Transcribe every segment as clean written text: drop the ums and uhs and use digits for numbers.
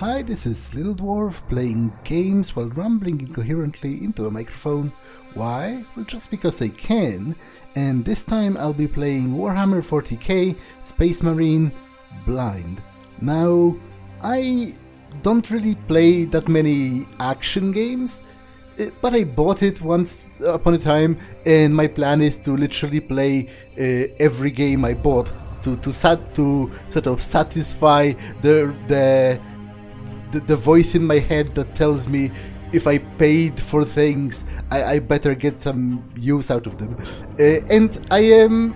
Hi, this is Little Dwarf playing games while rambling incoherently into a microphone. Why? Well, just because I can, and this time I'll be playing Warhammer 40k Space Marine Blind. Now, I don't really play that many action games, but I bought it once upon a time, and my plan is to literally play every game I bought to sort of satisfy the voice in my head that tells me if I paid for things, I better get some use out of them. And I am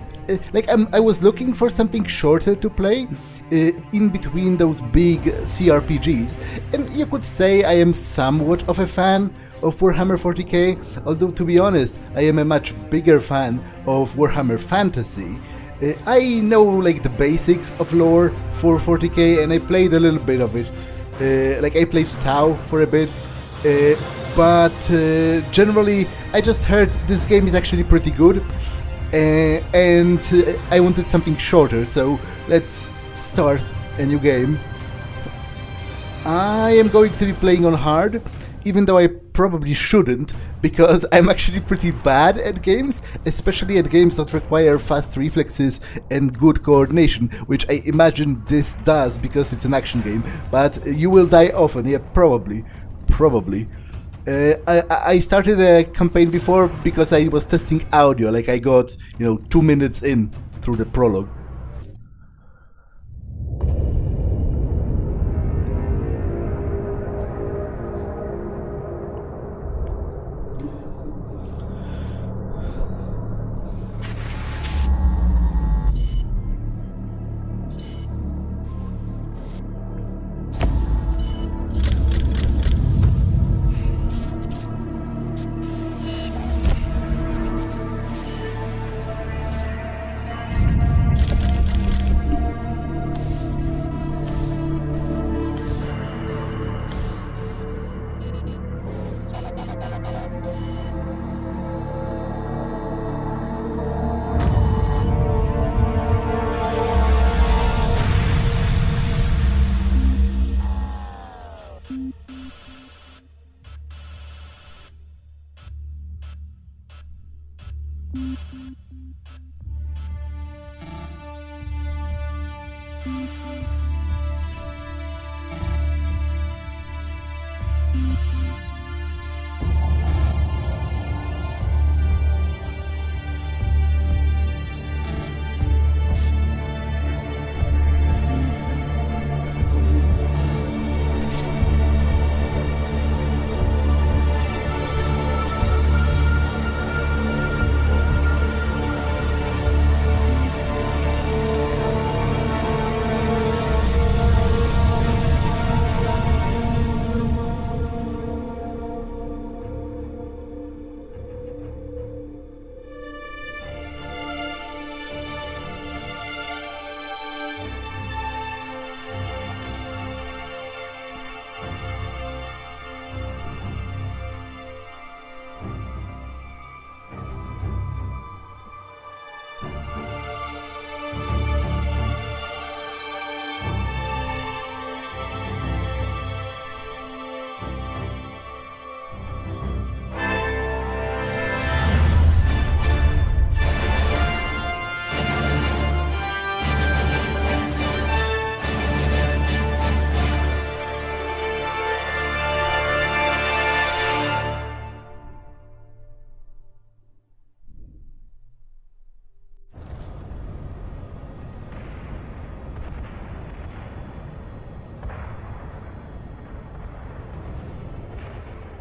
I was looking for something shorter to play in between those big CRPGs, and you could say I am somewhat of a fan of Warhammer 40k, although to be honest, I am a much bigger fan of Warhammer Fantasy. I know like the basics of lore for 40k, and I played a little bit of it. I played Tau for a bit, but generally I just heard this game is actually pretty good, and I wanted something shorter, so let's start a new game. I am going to be playing on hard, even though I probably shouldn't, because I'm actually pretty bad at games, especially at games that require fast reflexes and good coordination, which I imagine this does because it's an action game, but you will die often, yeah, probably. I started a campaign before because I was testing audio, like I got, 2 minutes in through the prologue.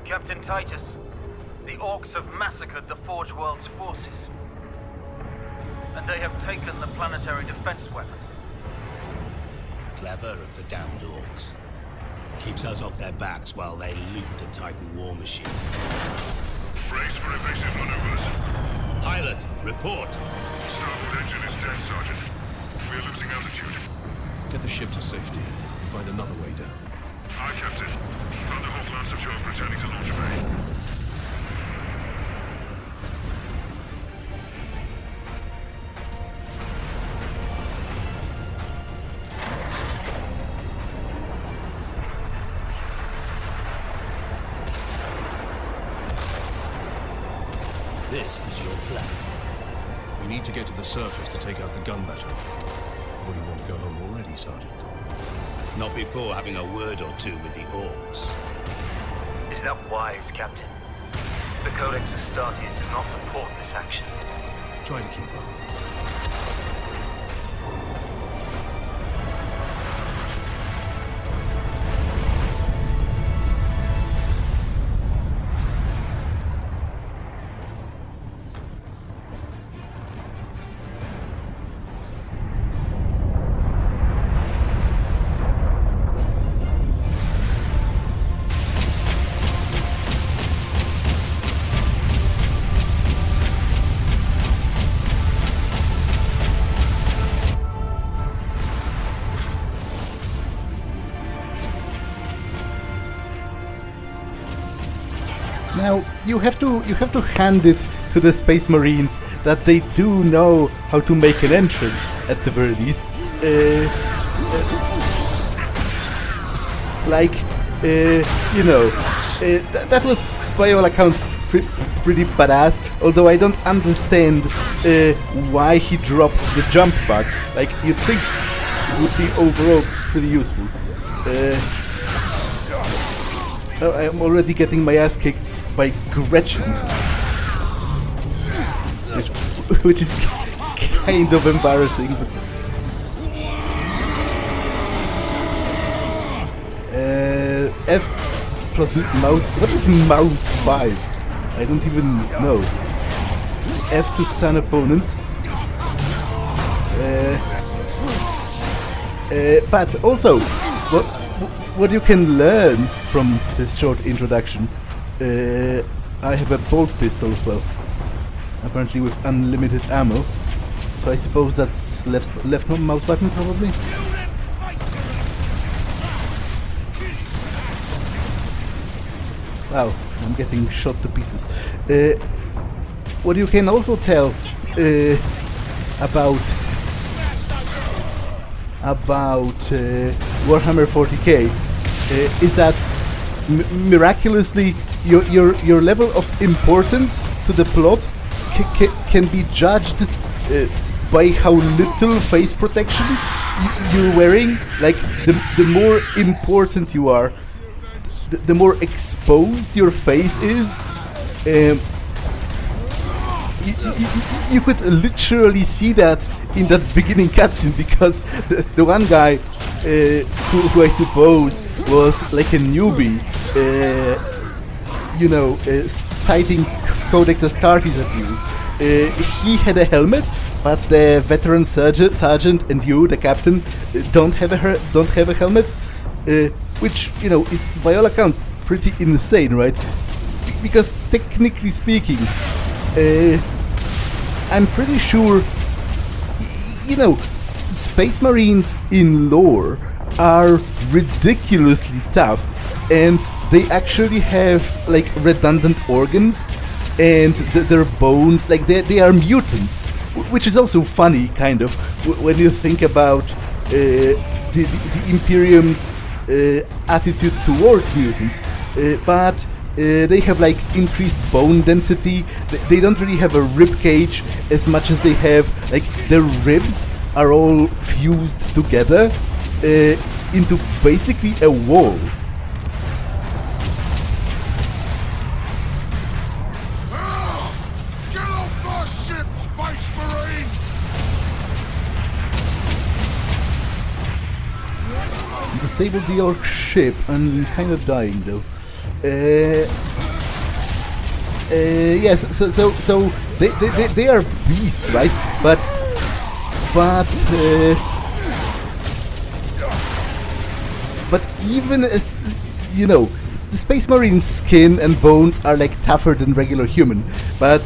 Captain Titus, the Orcs have massacred the Forgeworld's forces, and they have taken the planetary defense weapons. Clever of the damned Orcs. Keeps us off their backs while they loot the Titan war machines. Brace for evasive maneuvers. Pilot, report! Starboard engine is dead, Sergeant. We're losing altitude. Get the ship to safety. Find another way down. Aye, Captain. Thunderhawk Lancer 12 returning to launch bay. this is your plan. We need to get to the surface to take out the gun battery. Or do you want to go home already, Sergeant? Not before having a word or two with the orcs. Is that wise, Captain? The Codex Astartes does not support this action. Try to keep up. Now you have to hand it to the Space Marines that they do know how to make an entrance at the very least. That was by all accounts pretty badass. Although I don't understand why he dropped the jump bug. Like, you'd think it would be overall pretty useful. I'm already getting my ass kicked by Gretchen, which is kind of embarrassing. F plus mouse. What is mouse 5? I don't even know. F to stun opponents. But also, what you can learn from this short introduction, I have a bolt pistol as well, apparently with unlimited ammo, so I suppose that's left mouse button probably. Wow, I'm getting shot to pieces. What you can also tell about Warhammer 40k is that miraculously your level of importance to the plot can be judged by how little face protection you're wearing. Like, the more important you are, the more exposed your face is. You could literally see that in that beginning cutscene, because the one guy who I suppose was like a newbie, citing Codex Astartes at you, he had a helmet, but the veteran sergeant and you, the captain, don't have a helmet, which is by all accounts pretty insane, right? Because technically speaking, I'm pretty sure, Space Marines in lore are ridiculously tough, and they actually have like redundant organs, and their bones, like they are mutants, which is also funny, kind of, when you think about the Imperium's attitude towards mutants, but they have like increased bone density. They don't really have a rib cage as much as they have, like, their ribs are all fused together into basically a wall. Get off my ship, Space Marine! Disabled the orc ship. I'm kind of dying though. Yes, so they are beasts, right? But even as the Space Marine skin and bones are like tougher than regular human, but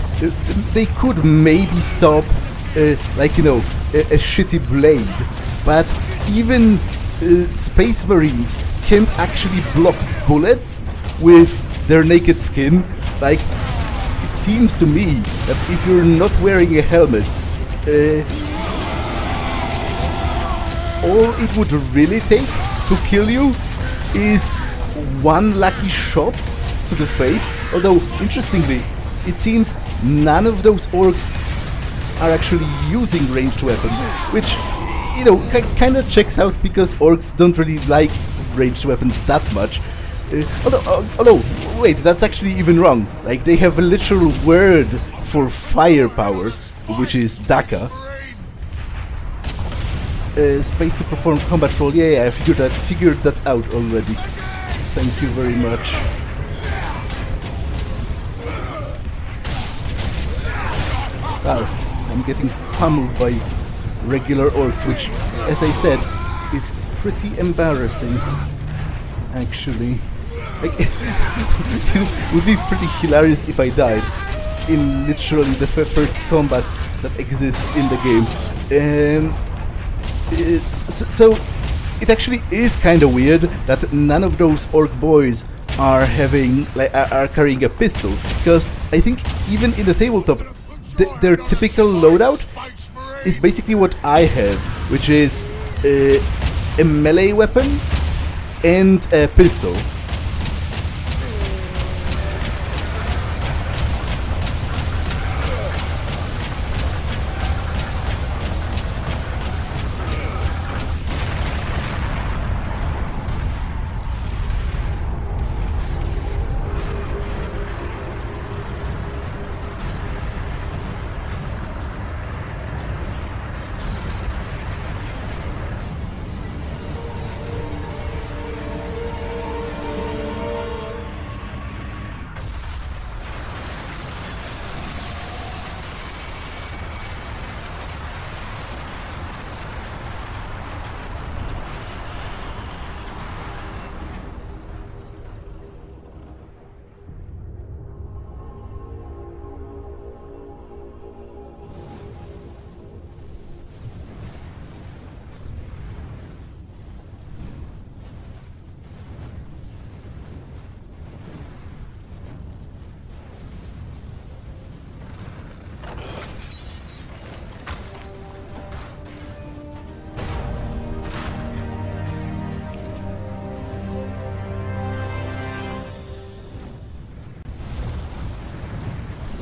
they could maybe stop a shitty blade. But even Space Marines can't actually block bullets with their naked skin. Like, it seems to me that if you're not wearing a helmet, all it would really take to kill you is one lucky shot to the face. Although, interestingly, it seems none of those orcs are actually using ranged weapons, which, you know, kind of checks out because orcs don't really like ranged weapons that much. Although, wait, that's actually even wrong. Like, they have a literal word for firepower, which is Daka. Space to perform combat roll. Yeah, I figured that out already. Thank you very much. Wow, I'm getting pummeled by regular orcs, which, as I said, is pretty embarrassing, actually. Like, it would be pretty hilarious if I died in literally the first combat that exists in the game. So it actually is kind of weird that none of those orc boys are having, like, are carrying a pistol, because I think even in the tabletop, their typical loadout is basically what I have, which is a melee weapon and a pistol.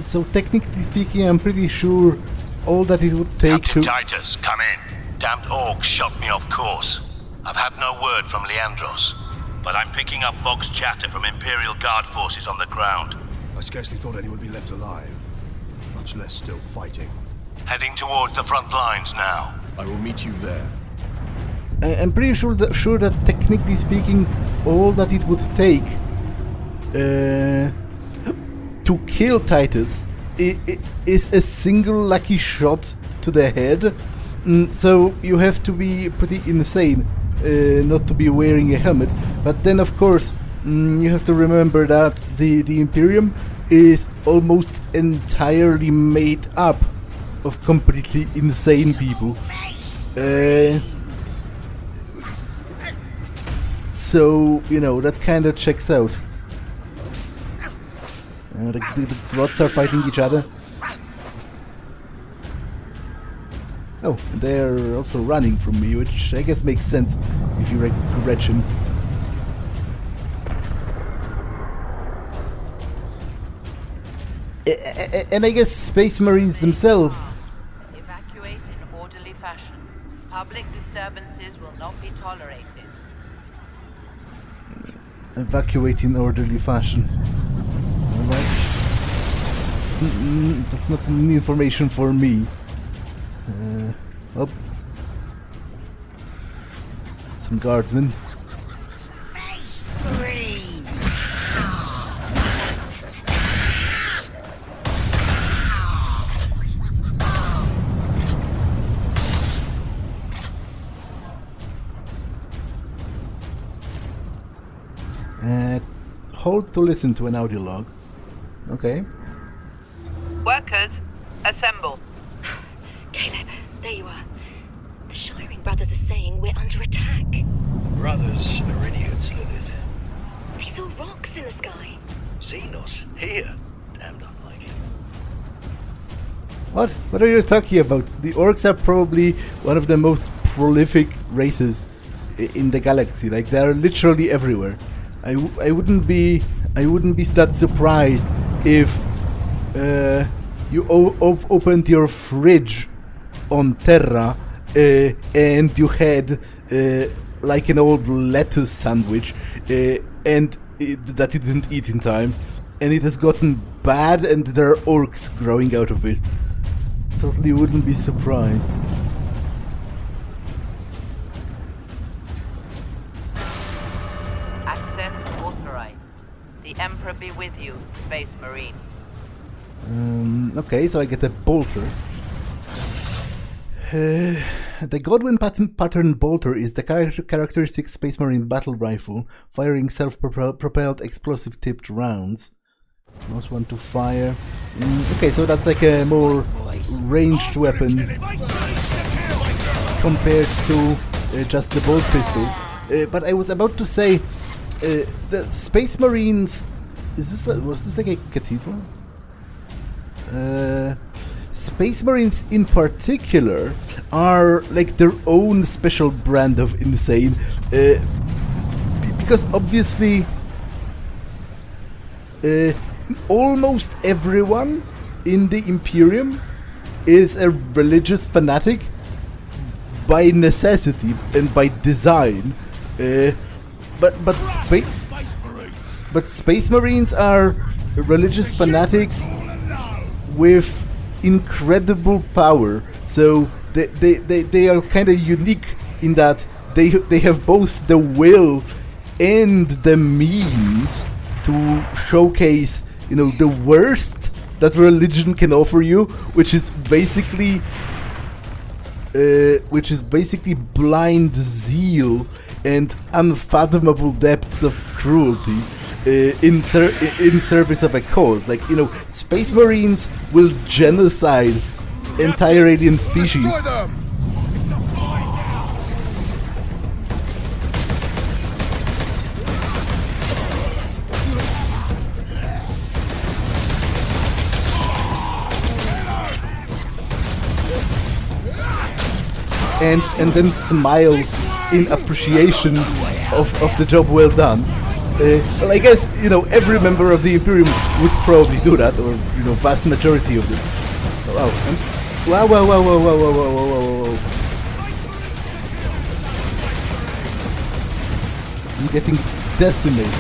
So technically speaking, I'm pretty sure all that it would take Captain to... Titus, come in. Damned orcs shot me off course. I've had no word from Leandros, but I'm picking up Vox chatter from Imperial Guard forces on the ground. I scarcely thought anyone would be left alive, much less still fighting. Heading towards the front lines now. I will meet you there. I'm pretty sure that technically speaking, all that it would take to kill Titus is a single lucky shot to the head. So you have to be pretty insane not to be wearing a helmet. But then, of course, you have to remember that the Imperium is almost entirely made up of completely insane people. So, you know, that kind of checks out. The grots are fighting each other. Oh, they're also running from me, which I guess makes sense if you're a Gretchen. And I guess Space Marines themselves. Evacuate in orderly fashion. Public disturbances will not be tolerated. Evacuate in orderly fashion. Alright. That's not new information for me. Oh. Some guardsmen. Space Marine! Hold to listen to an audio log. Okay. Workers, assemble. Caleb, there you are. The Shiring Brothers are saying we're under attack. Brothers are idiots, Lilith. They saw rocks in the sky. Xenos, here. Damned unlikely. What? What are you talking about? The orcs are probably one of the most prolific races in the galaxy. Like, they're literally everywhere. I wouldn't be that surprised if you opened your fridge on Terra and you had like an old lettuce sandwich and that you didn't eat in time, and it has gotten bad and there are orcs growing out of it. Totally wouldn't be surprised. Access authorized. The Emperor be with you, Space Marine. Okay, so I get a bolter. The Godwin pattern bolter is the characteristic Space Marine battle rifle, firing self-propelled explosive-tipped rounds. Most one to fire. Okay, so that's like a more ranged weapon compared to just the bolt pistol. But I was about to say, the Space Marines. Was this like a cathedral? Space Marines in particular are like their own special brand of insane, because obviously almost everyone in the Imperium is a religious fanatic by necessity and by design, but Space Marines are religious fanatics with incredible power, so they are kind of unique in that they have both the will and the means to showcase, you know, the worst that religion can offer you, which is basically blind zeal and unfathomable depths of cruelty in service of a cause. Like, you know, Space Marines will genocide entire alien species. Destroy them! And then smiles in appreciation of the job well done. Well, I guess, you know, every member of the Imperium would probably do that, or, you know, vast majority of them. Wow. Whoa. I'm getting decimated.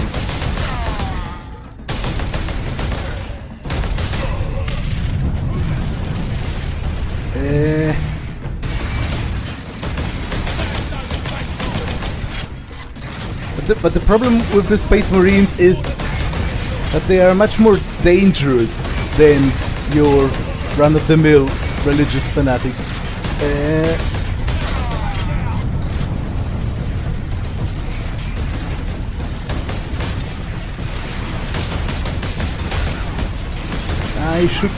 But the problem with the Space Marines is that they are much more dangerous than your run-of-the-mill religious fanatic. I should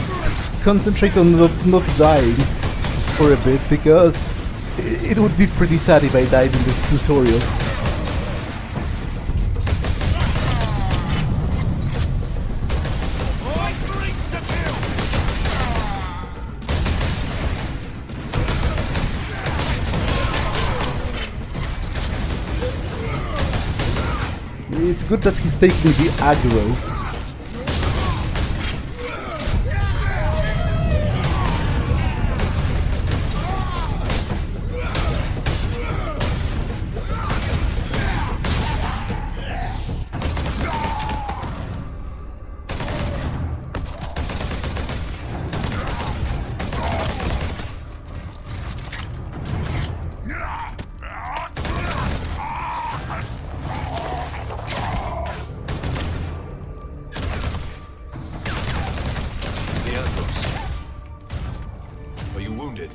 concentrate on not dying for a bit, because it would be pretty sad if I died in the tutorial. It's good that he's taking the aggro. Are you wounded?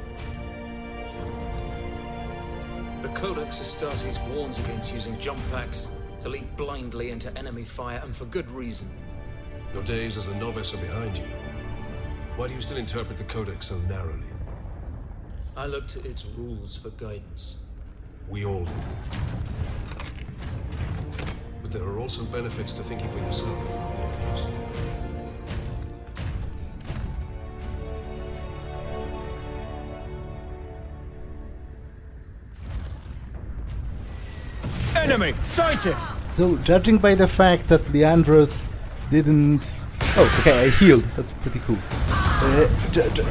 The Codex Astartes warns against using jump packs to leap blindly into enemy fire, and for good reason. Your days as a novice are behind you. Why do you still interpret the Codex so narrowly? I look to its rules for guidance. We all do. But there are also benefits to thinking for yourself, Titus. Enemy sighted! So, judging by the fact that Leandros didn't Oh, okay, I healed. That's pretty cool.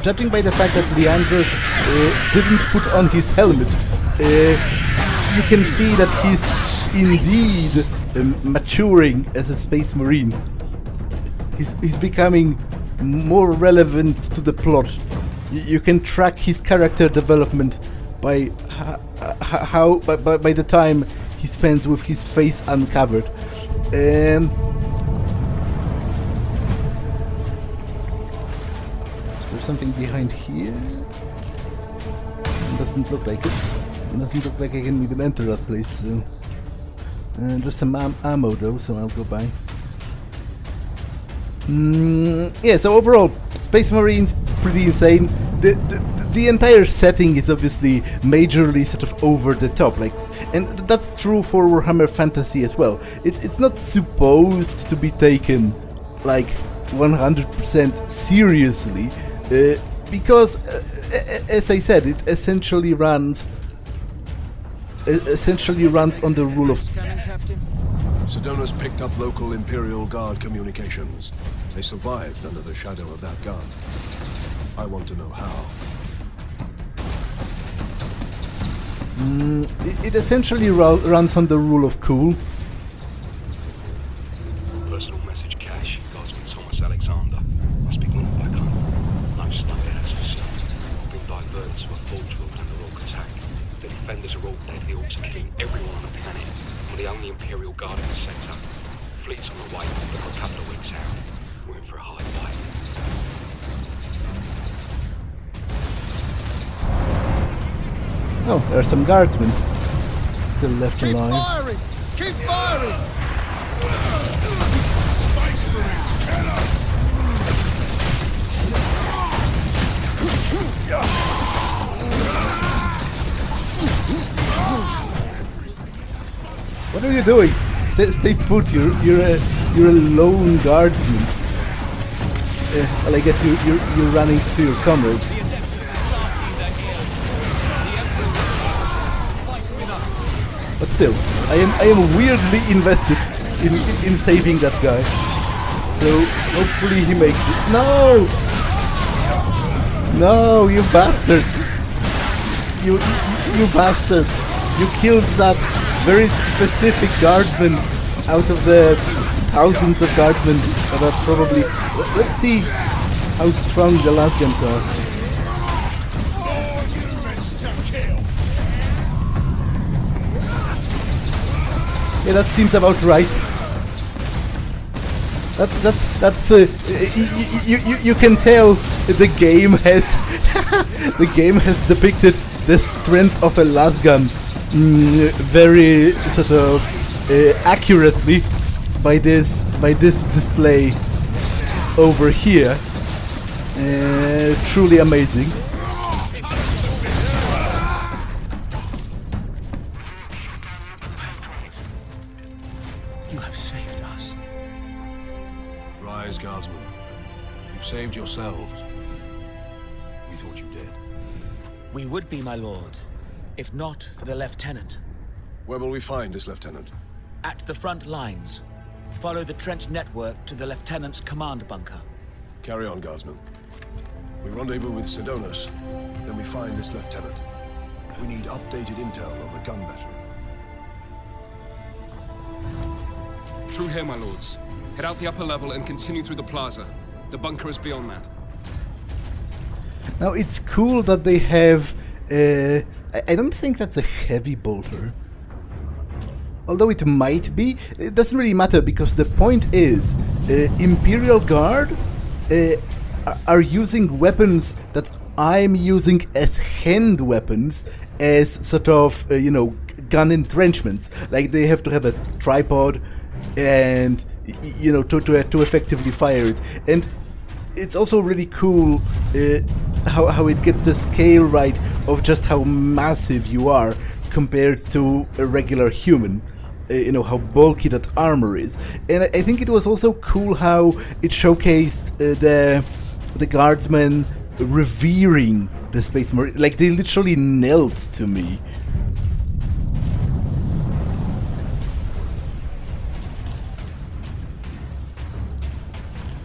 Judging by the fact that Leandros didn't put on his helmet, you can see that he's indeed maturing as a Space Marine. He's becoming more relevant to the plot. You can track his character development by by the time he spends with his face uncovered. Is there something behind here? Doesn't look like it. Doesn't look like I can even enter that place. So. Just some ammo though, so I'll go by. Yeah, so overall, Space Marines, pretty insane. The entire setting is obviously majorly sort of over the top, like, and that's true for Warhammer Fantasy as well. It's not supposed to be taken like 100% seriously, because, as I said, it essentially runs on the rule of... Sedona's picked up local Imperial Guard communications. They survived under the shadow of that gun. I want to know how. It essentially runs on the rule of cool. Personal message cache, Guardsman Thomas Alexander. Must be winning back home. No snuff there, that's for certain. Been diverted to a Forgeworld under Orc attack. The defenders are all dead, the Orcs are killing everyone on the planet. We're the only Imperial Guard in the sector. Fleet's on the way, but we're a couple of weeks out. We're in for a high fight. Oh, there are some guardsmen still left alive. Firing! Keep firing! Space Marines, get up! What are you doing? Stay put. You're a lone guardsman. Well, I guess you're running to your comrades. But still, I am weirdly invested in saving that guy. So hopefully he makes it. No! No, you bastards! You bastards! You killed that very specific guardsman out of the thousands of guardsmen that are probably... Let's see how strong the last guns are. Yeah, that seems about right. That's you can tell the game has the game has depicted the strength of a lasgun very sort of accurately by this display over here. Truly amazing. You have saved us. Rise, Guardsmen. You saved yourselves. We thought you dead. We would be, my lord, if not for the lieutenant. Where will we find this lieutenant? At the front lines. Follow the trench network to the lieutenant's command bunker. Carry on, Guardsmen. We rendezvous with Sedonis, then we find this lieutenant. We need updated intel on the gun battery. Through here, my lords. Head out the upper level and continue through the plaza. The bunker is beyond that. Now it's cool that they have... I don't think that's a heavy bolter. Although it might be, it doesn't really matter because the point is, Imperial Guard are using weapons that I'm using as hand weapons, as sort of, you know, gun entrenchments. Like they have to have a tripod and, you know, to effectively fire it. And it's also really cool how it gets the scale right of just how massive you are compared to a regular human. You know, how bulky that armor is. And I think it was also cool how it showcased the guardsmen revering the Space Marine. Like, they literally knelt to me.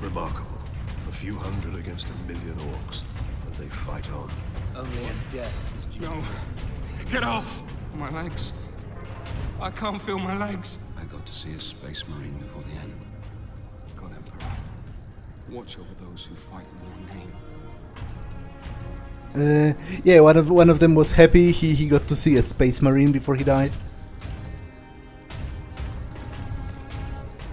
Remarkable. A few hundred against 1,000,000 orcs, and they fight on. Only in death does Jesus... No! Get off! My legs. I can't feel my legs. I got to see a space marine before the end. God, Emperor. Watch over those who fight in your name. Yeah, one of them was happy he got to see a space marine before he died.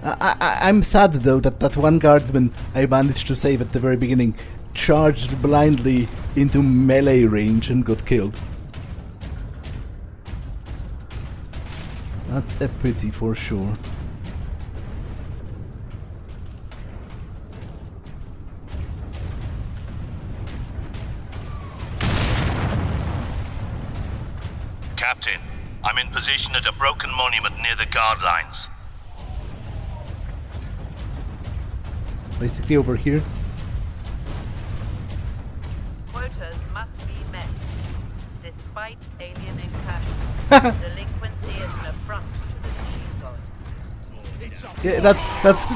I'm sad though that one guardsman I managed to save at the very beginning charged blindly into melee range and got killed. That's a pity for sure. Captain, I'm in position at a broken monument near the guard lines. Basically over here. Quotas must be met. Despite alien incursions, delinquency is an affront to the machine god. Yeah,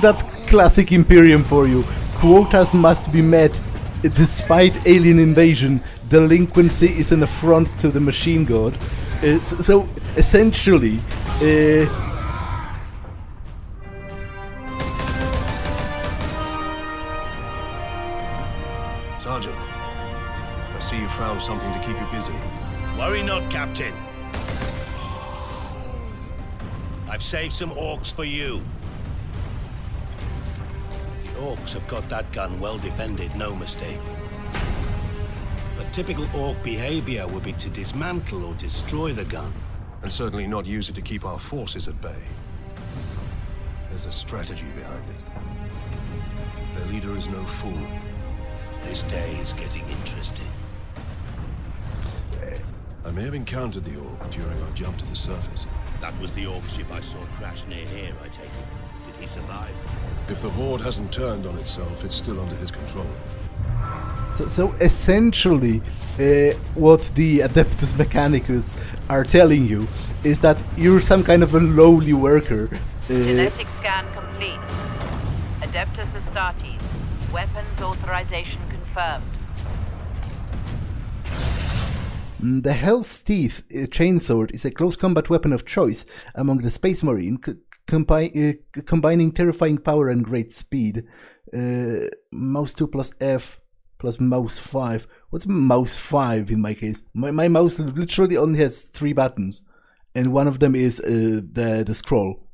that's classic Imperium for you. Quotas must be met. Despite alien invasion, delinquency is an affront to the machine god. So essentially, Sergeant, I see you found something to keep you busy. Worry not, Captain. I've saved some orcs for you. The orcs have got that gun well defended, no mistake. But typical orc behavior would be to dismantle or destroy the gun. And certainly not use it to keep our forces at bay. There's a strategy behind it. Their leader is no fool. This day is getting interesting. I may have encountered the orc during our jump to the surface. That was the orc ship I saw crash near here, I take it. Did he survive? If the horde hasn't turned on itself, it's still under his control. So essentially, what the Adeptus Mechanicus are telling you is that you're some kind of a lowly worker. Genetic scan complete. Adeptus Astartes. Weapons authorization confirmed. The Hell's Teeth chainsword is a close combat weapon of choice among the Space Marine, combining terrifying power and great speed. Mouse 2 plus F plus mouse 5. What's mouse 5 in my case? My mouse literally only has 3 buttons, and one of them is the scroll.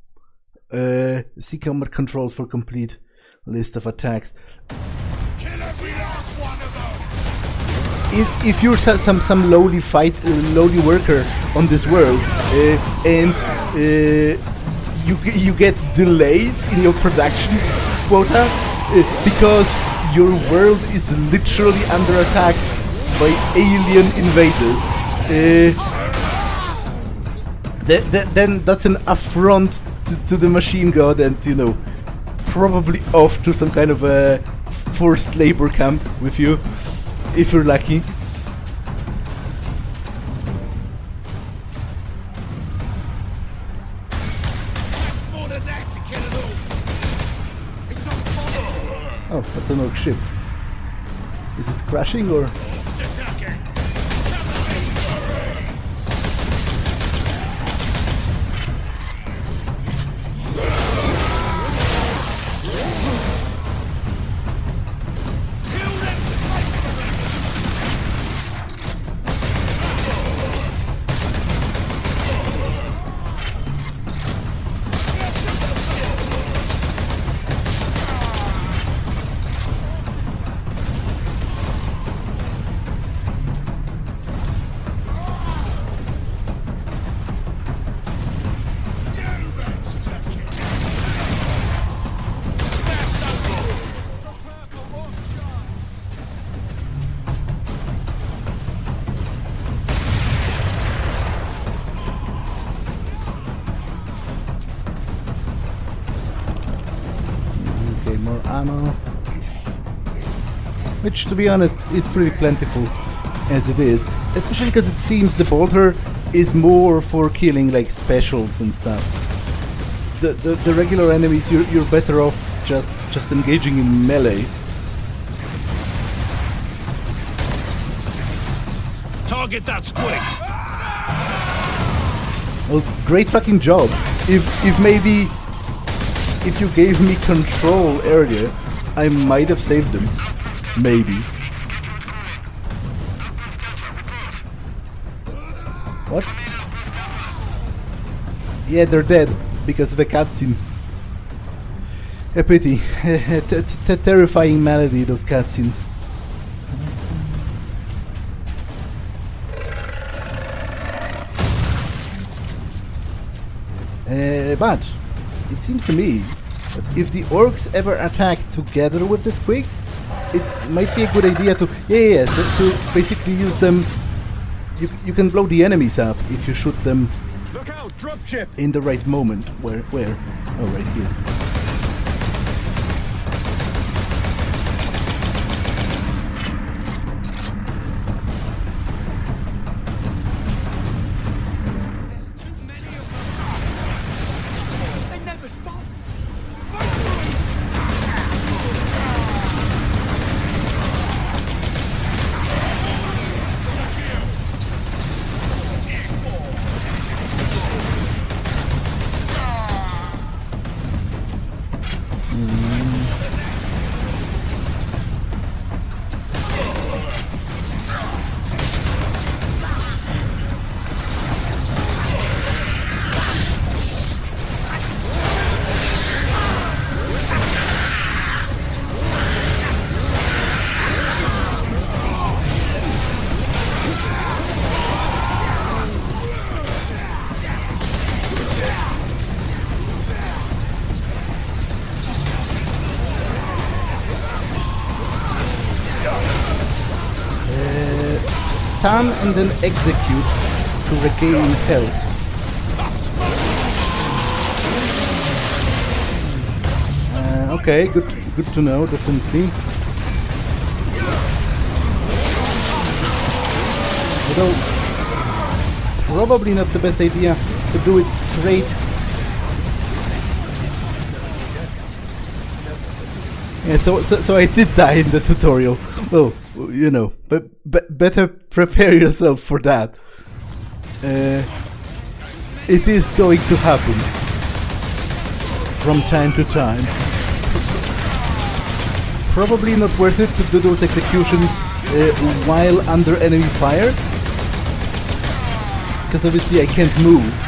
See combat controls for complete list of attacks. If you're some lowly worker on this world, and you get delays in your production quota because your world is literally under attack by alien invaders, then that's an affront to the machine god, and probably off to some kind of a forced labor camp with you, if you're lucky. Oh, that's an orc ship. Is it crashing or? More ammo, which to be honest is pretty plentiful as it is, especially because it seems the bolter is more for killing like specials and stuff. The regular enemies, you're better off just engaging in melee. Target that squig! Well, great fucking job. If maybe if you gave me control earlier, I might have saved them. Maybe. What? Yeah, they're dead because of a cutscene. A pity. Terrifying malady, those cutscenes. But it seems to me that if the orcs ever attack together with the squigs, it might be a good idea to to basically use them. You can blow the enemies up if you shoot them. Look out, dropship! In the right moment. Where? Oh, right here. Stun and then execute to regain health. Okay, good to know, definitely. Although probably not the best idea to do it straight. Yeah, so I did die in the tutorial. Well, you know, but better prepare yourself for that. It is going to happen from time to time. Probably not worth it to do those executions while under enemy fire, because obviously I can't move.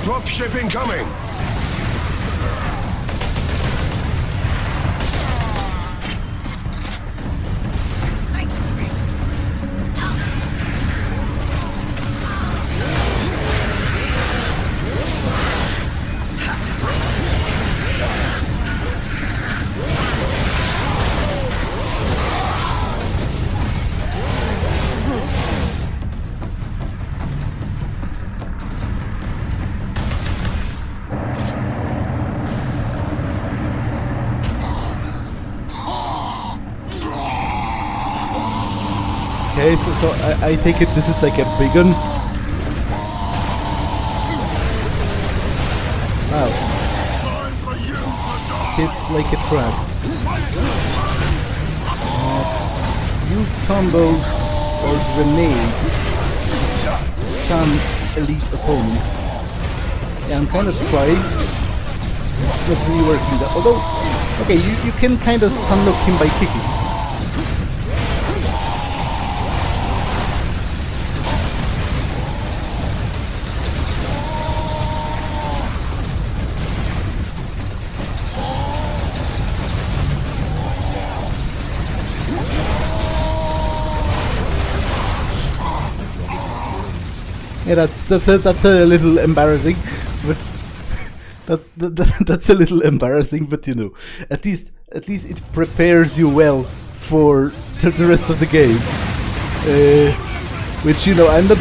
Dropship incoming! Okay, so I take it this is like a big one. Wow. Hits like a trap. Use combos or grenades to stun elite opponents. Yeah, I'm kind of trying. It's not really working that. Although, okay, you can kind of stun lock him by kicking. Yeah, that's a little embarrassing, but that's a little embarrassing. But you know, at least it prepares you well for the rest of the game. Which, you know, I'm not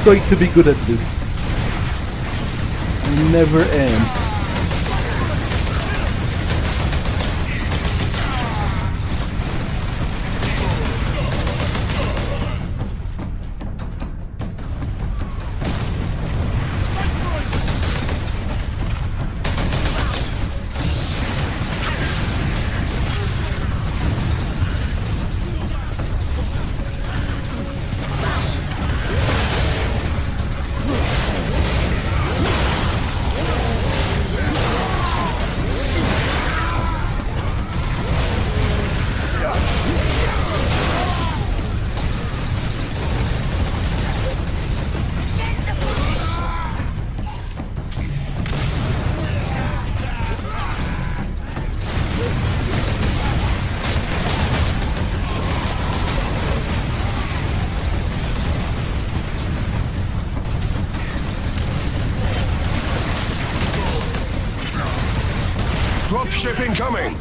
going to be good at this. Never am. Dropship incoming!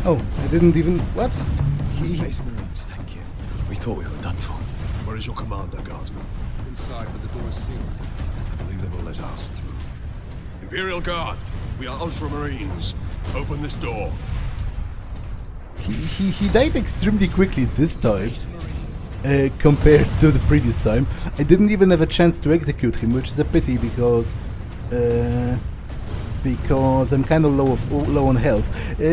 Oh, I didn't even... what? Space Marines, thank you. We thought we were done for. Where is your commander, Guardsman? Inside, but the door is sealed. I believe they will let us through. Imperial Guard, we are Ultramarines. Open this door. He died extremely quickly this time, compared to the previous time. I didn't even have a chance to execute him, which is a pity because I'm kind of low on health.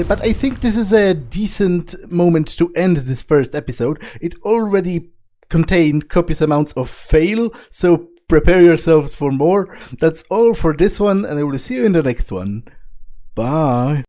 But I think this is a decent moment to end this first episode. It already contained copious amounts of fail, so prepare yourselves for more. That's all for this one, and I will see you in the next one. Bye!